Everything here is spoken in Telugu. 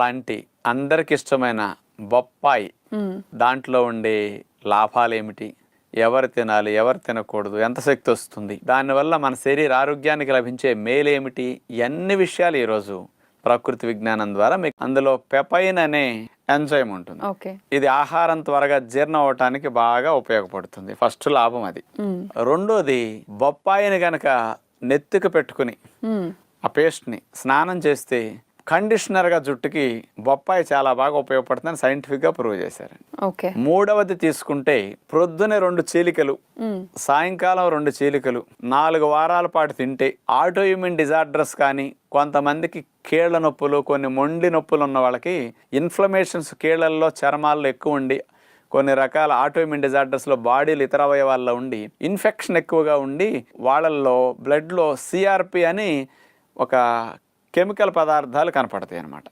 లాంటి అందరికి ఇష్టమైన బొప్పాయి, దాంట్లో ఉండే లాభాలు ఏమిటి, ఎవరు తినాలి ఎవరు తినకూడదు, ఎంత శక్తి వస్తుంది, దానివల్ల మన శరీర ఆరోగ్యానికి లభించే మేలు ఏమిటి, ఇవన్నీ విషయాలు ఈరోజు ప్రకృతి విజ్ఞానం ద్వారా మీకు అందులో పెపైన్ అనే ఎంజైమ్ ఉంటుంది. ఇది ఆహారం త్వరగా జీర్ణం అవటానికి బాగా ఉపయోగపడుతుంది. ఫస్ట్ లాభం అది. రెండోది, బొప్పాయిని గనక నెత్తికి పెట్టుకుని ఆ పేస్ట్ ని స్నానం చేస్తే కండిషనర్ గా జుట్టుకి బొప్పాయి చాలా బాగా ఉపయోగపడుతుందని సైంటిఫిక్ గా ప్రూవ్ చేశారు. మూడవది తీసుకుంటే ప్రొద్దునే 2 చీలికలు, సాయంకాలం 2 చీలికలు 4 వారాల పాటు తింటే ఆటో ఇమ్యూన్ డిజార్డర్స్ కానీ, కొంతమందికి కీళ్ల నొప్పులు, కొన్ని మొండి నొప్పులు ఉన్న వాళ్ళకి ఇన్ఫ్లమేషన్స్ కీళ్లల్లో చర్మాల్లో ఎక్కువ ఉండి, కొన్ని రకాల ఆటోఇమ్యూన్ డిజార్డర్స్లో బాడీలు ఇతర అవయవాల్లో ఉండి ఇన్ఫెక్షన్ ఎక్కువగా ఉండి వాళ్ళల్లో బ్లడ్లో సిఆర్పి అని ఒక కెమికల్ పదార్థాలు కనపడతాయి అన్నమాట.